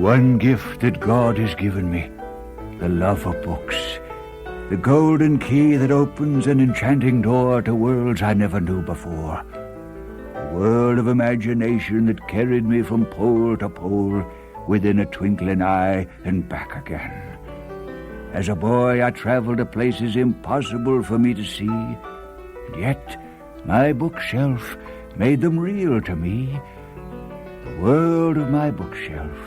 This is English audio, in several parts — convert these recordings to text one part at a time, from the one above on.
one gift that God has given me, the love of books, the golden key that opens an enchanting door to worlds I never knew before, a world of imagination that carried me from pole to pole within a twinkling eye and back again. As a boy, I traveled to places impossible for me to see, and yet my bookshelf made them real to me. The world of my bookshelf,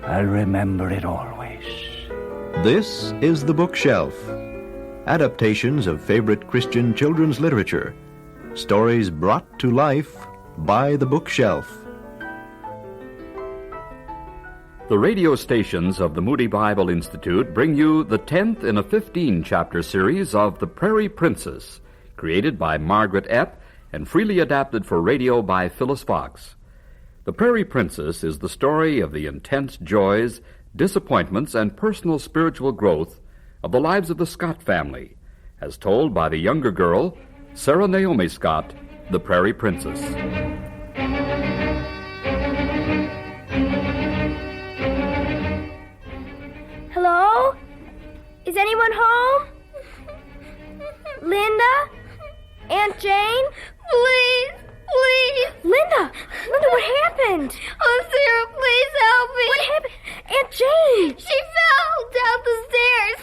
I'll remember it always. This is The Bookshelf. Adaptations of favorite Christian children's literature. Stories brought to life by The Bookshelf. The radio stations of the Moody Bible Institute bring you the 10th in a 15-chapter series of The Prairie Princess, created by Margret and freely adapted for radio by Phyllis Fox. The Prairie Princess is the story of the intense joys, disappointments, and personal spiritual growth of the lives of the Scott family, as told by the younger girl, Sarah Naomi Scott, the Prairie Princess. Hello? Is anyone home? Linda? Aunt Jane? Please. Linda, what happened? Oh, Sarah, please help me. What happened? Aunt Jane! She fell down the stairs.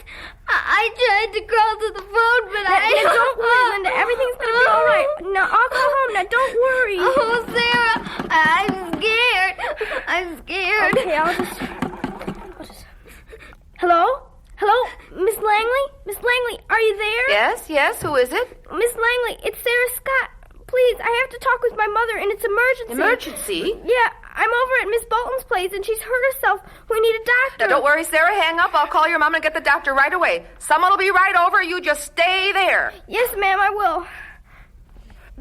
I tried to crawl to the phone, but Now, don't worry, Linda. Everything's going to be all right. Now, I'll come home. Now, don't worry. Oh, Sarah, I'm scared. Okay, I'll just... Hello? Miss Langley? Miss Langley, are you there? Yes, who is it? Miss Langley, it's Sarah Scott. Please, I have to talk with my mother, and it's emergency. Emergency? Yeah, I'm over at Miss Bolton's place, and she's hurt herself. We need a doctor. Now, don't worry, Sarah. Hang up. I'll call your mom and get the doctor right away. Someone will be right over. You just stay there. Yes, ma'am, I will.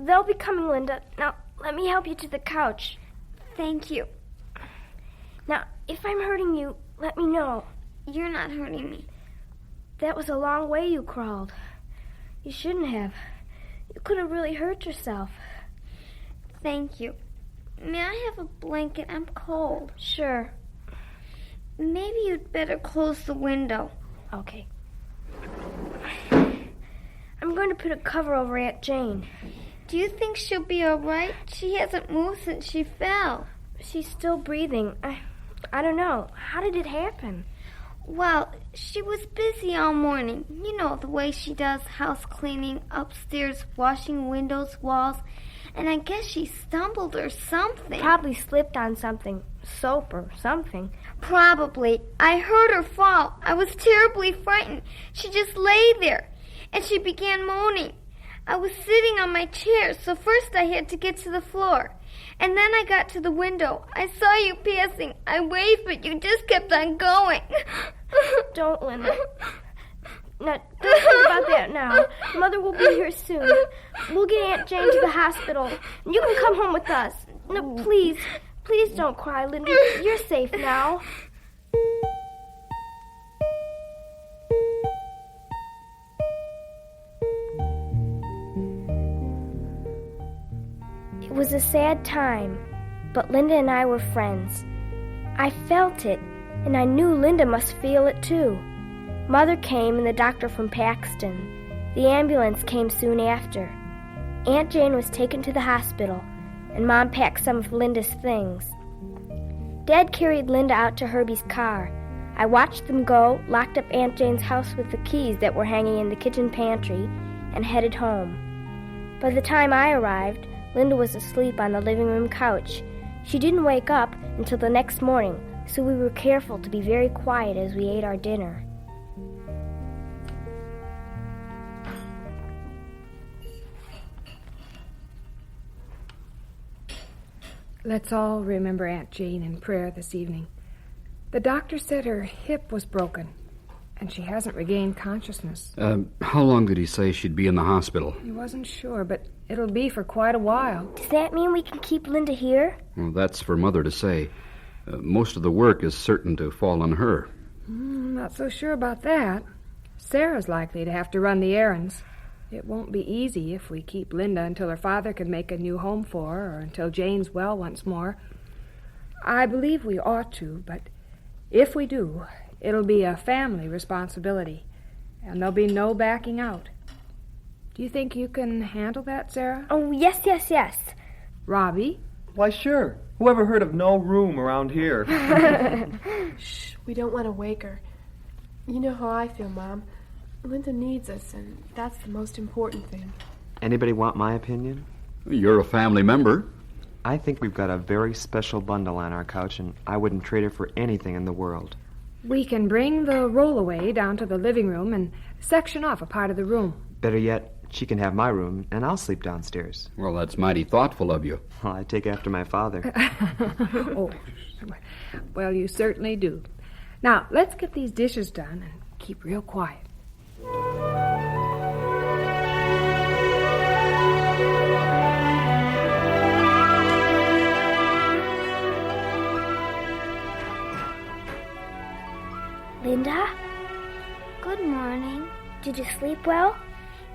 They'll be coming, Linda. Now, let me help you to the couch. Thank you. Now, if I'm hurting you, let me know. You're not hurting me. That was a long way you crawled. You shouldn't have. You could have really hurt yourself. Thank you. May I have a blanket? I'm cold. Sure. Maybe you'd better close the window. Okay. I'm going to put a cover over Aunt Jane. Do you think she'll be all right? She hasn't moved since she fell. She's still breathing. I don't know. How did it happen? Well, she was busy all morning. You know the way she does, house cleaning, upstairs, washing windows, walls. And I guess she stumbled or something. Probably slipped on something. Soap or something. Probably. I heard her fall. I was terribly frightened. She just lay there, and she began moaning. I was sitting on my chair, so first I had to get to the floor. And then I got to the window. I saw you passing. I waved, but you just kept on going. Don't, Linda. Now, don't think about that now. Mother will be here soon. We'll get Aunt Jane to the hospital. And you can come home with us. No, please don't cry, Linda. You're safe now. It was a sad time, but Linda and I were friends. I felt it, and I knew Linda must feel it too. Mother came and the doctor from Paxton. The ambulance came soon after. Aunt Jane was taken to the hospital, and Mom packed some of Linda's things. Dad carried Linda out to Herbie's car. I watched them go, locked up Aunt Jane's house with the keys that were hanging in the kitchen pantry, and headed home. By the time I arrived, Linda was asleep on the living room couch. She didn't wake up until the next morning, so we were careful to be very quiet as we ate our dinner. Let's all remember Aunt Jane in prayer this evening. The doctor said her hip was broken, and she hasn't regained consciousness. How long did he say she'd be in the hospital? He wasn't sure, but it'll be for quite a while. Does that mean we can keep Linda here? Well, that's for Mother to say. Most of the work is certain to fall on her. Not so sure about that. Sarah's likely to have to run the errands. It won't be easy if we keep Linda until her father can make a new home for her or until Jane's well once more. I believe we ought to, but if we do, it'll be a family responsibility, and there'll be no backing out. Do you think you can handle that, Sarah? Oh, yes. Robbie? Why, sure. Whoever heard of no room around here? Shh, we don't want to wake her. You know how I feel, Mom. Linda needs us, and that's the most important thing. Anybody want my opinion? You're a family member. I think we've got a very special bundle on our couch, and I wouldn't trade her for anything in the world. We can bring the rollaway down to the living room and section off a part of the room. Better yet, she can have my room, and I'll sleep downstairs. Well, that's mighty thoughtful of you. Well, I take after my father. Oh, well, you certainly do. Now, let's get these dishes done and keep real quiet. Linda, Good morning. did you sleep well?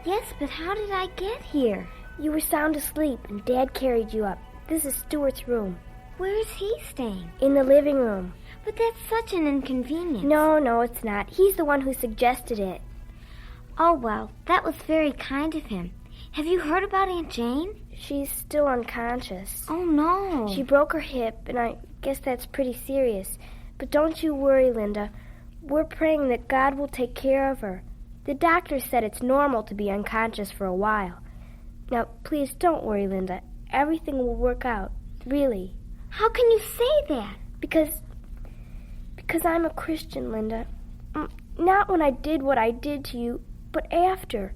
Yes, but how did I get here? You were sound asleep, and Dad carried you up. This is Stuart's room. Where is he staying? In the living room. But that's such an inconvenience. No, it's not. He's the one who suggested it. Oh, well, that was very kind of him. Have you heard about Aunt Jane? She's still unconscious. Oh, no. She broke her hip, and I guess that's pretty serious. But don't you worry, Linda. We're praying that God will take care of her. The doctor said it's normal to be unconscious for a while. Now, please don't worry, Linda. Everything will work out. Really. How can you say that? Because I'm a Christian, Linda. Not when I did what I did to you, but after.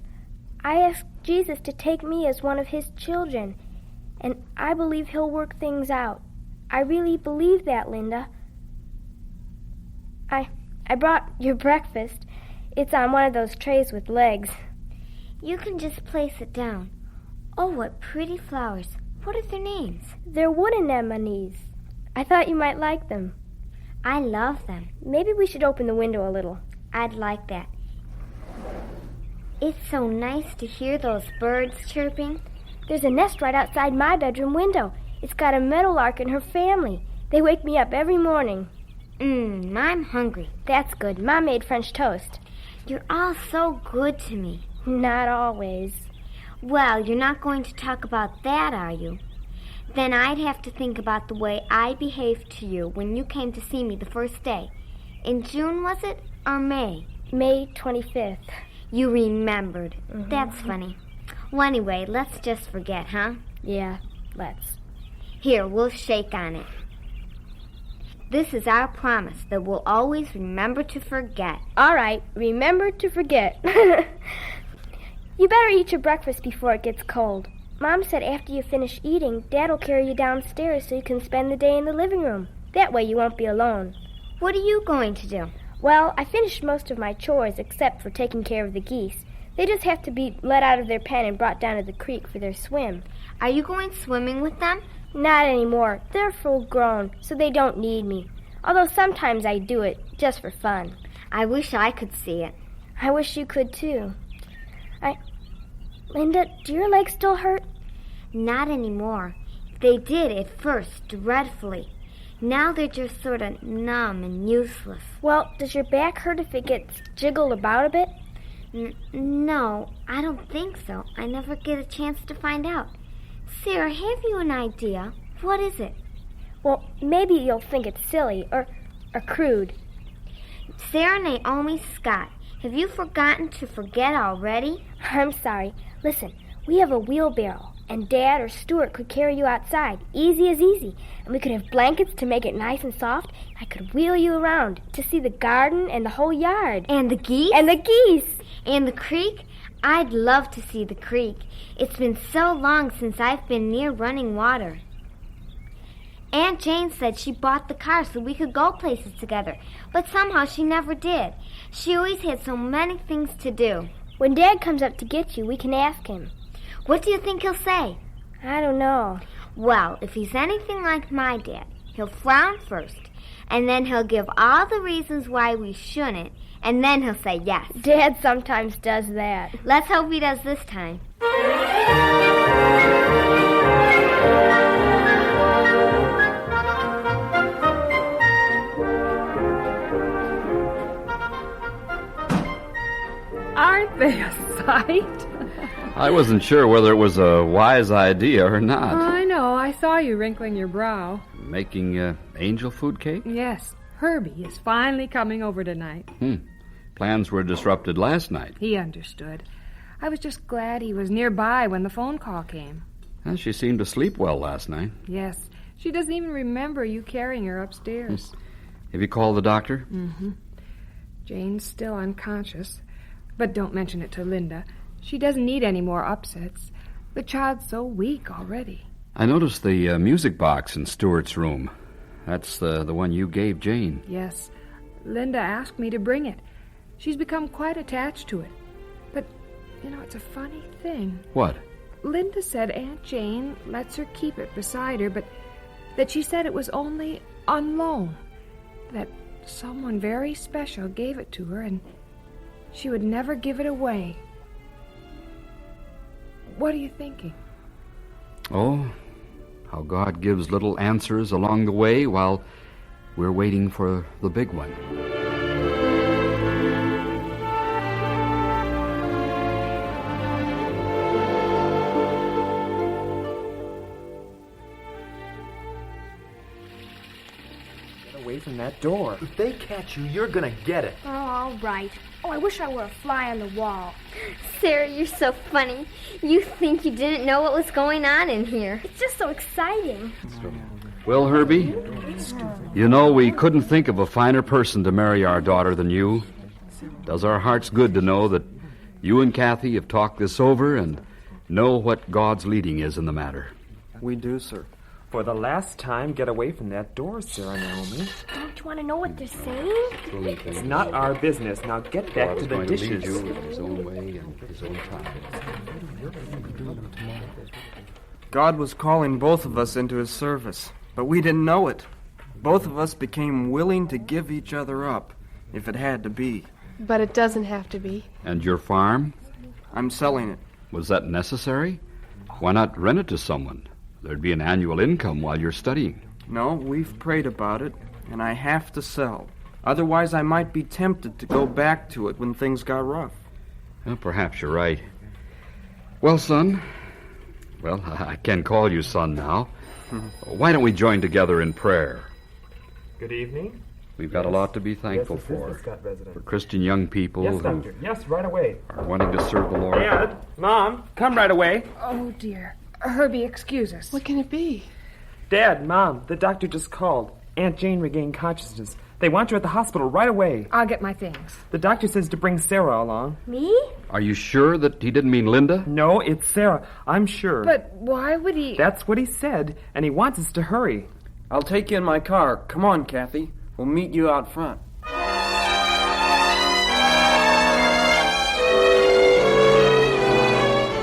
I asked Jesus to take me as one of his children, and I believe he'll work things out. I really believe that, Linda. I brought your breakfast. It's on one of those trays with legs. You can just place it down. Oh, what pretty flowers. What are their names? They're wood anemones. I thought you might like them. I love them. Maybe we should open the window a little. I'd like that. It's so nice to hear those birds chirping. There's a nest right outside my bedroom window. It's got a meadowlark and her family. They wake me up every morning. I'm hungry. That's good. Mom made French toast. You're all so good to me. Not always. Well, you're not going to talk about that, are you? Then I'd have to think about the way I behaved to you when you came to see me the first day. In June, was it? Or May? May 25th. You remembered. That's funny. Well, anyway, let's just forget, huh? Yeah, let's. Here, we'll shake on it. This is our promise that we'll always remember to forget. All right, remember to forget. You better eat your breakfast before it gets cold. Mom said after you finish eating, Dad will carry you downstairs so you can spend the day in the living room. That way you won't be alone. What are you going to do? Well, I finished most of my chores except for taking care of the geese. They just have to be let out of their pen and brought down to the creek for their swim. Are you going swimming with them? Not anymore. They're full grown, so they don't need me. Although sometimes I do it just for fun. I wish I could see it. I wish you could too. Linda, do your legs still hurt? Not anymore. They did at first, dreadfully. Now they're just sort of numb and useless. Well, does your back hurt if it gets jiggled about a bit? No, I don't think so. I never get a chance to find out. Sarah, have you an idea? What is it? Well, maybe you'll think it's silly or crude. Sarah Naomi Scott, have you forgotten to forget already? I'm sorry. Listen, we have a wheelbarrow, and Dad or Stuart could carry you outside, easy as easy. And we could have blankets to make it nice and soft. I could wheel you around to see the garden and the whole yard. And the geese? And the geese! And the creek? I'd love to see the creek. It's been so long since I've been near running water. Aunt Jane said she bought the car so we could go places together, but somehow she never did. She always had so many things to do. When Dad comes up to get you, we can ask him. What do you think he'll say? I don't know. Well, if he's anything like my dad, he'll frown first, and then he'll give all the reasons why we shouldn't, and then he'll say yes. Dad sometimes does that. Let's hope he does this time. I wasn't sure whether it was a wise idea or not. I know. I saw you wrinkling your brow. Making angel food cake? Yes. Herbie is finally coming over tonight. Plans were disrupted last night. He understood. I was just glad he was nearby when the phone call came. Well, she seemed to sleep well last night. Yes. She doesn't even remember you carrying her upstairs. Have you called the doctor? Mm-hmm. Jane's still unconscious. But don't mention it to Linda. She doesn't need any more upsets. The child's so weak already. I noticed the music box in Stuart's room. That's the one you gave Jane. Yes. Linda asked me to bring it. She's become quite attached to it. But, it's a funny thing. What? Linda said Aunt Jane lets her keep it beside her, but that she said it was only on loan. That someone very special gave it to her, and she would never give it away. What are you thinking? Oh, how God gives little answers along the way while we're waiting for the big one. Get away from that door. If they catch you, you're gonna get it. Oh, all right. Oh, I wish I were a fly on the wall. Sarah, you're so funny. You think you didn't know what was going on in here. It's just so exciting. Well, Herbie, we couldn't think of a finer person to marry our daughter than you. Does our hearts good to know that you and Kathy have talked this over and know what God's leading is in the matter. We do, sir. For the last time, get away from that door, Sarah Naomi. Don't you want to know what they're saying? It's not our business. Now get back to the dishes. You in his own way and his own time. God was calling both of us into his service, but we didn't know it. Both of us became willing to give each other up, if it had to be. But it doesn't have to be. And your farm? I'm selling it. Was that necessary? Why not rent it to someone? There'd be an annual income while you're studying. No, we've prayed about it, and I have to sell. Otherwise, I might be tempted to go back to it when things got rough. Well, perhaps you're right. Well, son, I can call you son now. Why don't we join together in prayer? Good evening. We've got a lot to be thankful for Christian young people Yes, who Doctor. Yes, right away. are wanting to serve the Lord. Dad, Mom, come right away. Oh, dear. Herbie, excuse us. What can it be? Dad, Mom, the doctor just called. Aunt Jane regained consciousness. They want you at the hospital right away. I'll get my things. The doctor says to bring Sarah along. Me? Are you sure that he didn't mean Linda? No, it's Sarah. I'm sure. But why would he... That's what he said, and he wants us to hurry. I'll take you in my car. Come on, Kathy. We'll meet you out front.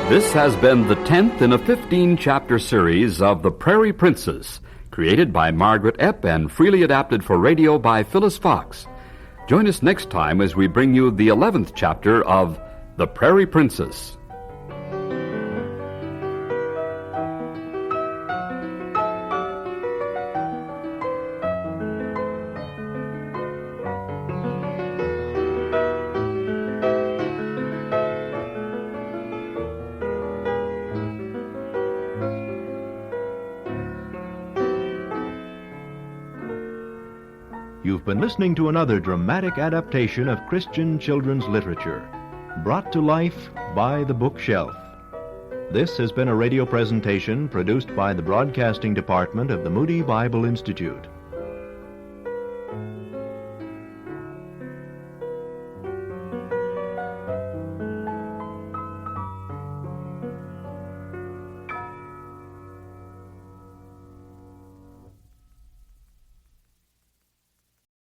This has been the 10th in a 15-chapter series of The Prairie Princess, created by Margret Epp and freely adapted for radio by Phyllis Fox. Join us next time as we bring you the 11th chapter of The Prairie Princess. You've been listening to another dramatic adaptation of Christian children's literature, brought to life by the Bookshelf. This has been a radio presentation produced by the Broadcasting Department of the Moody Bible Institute.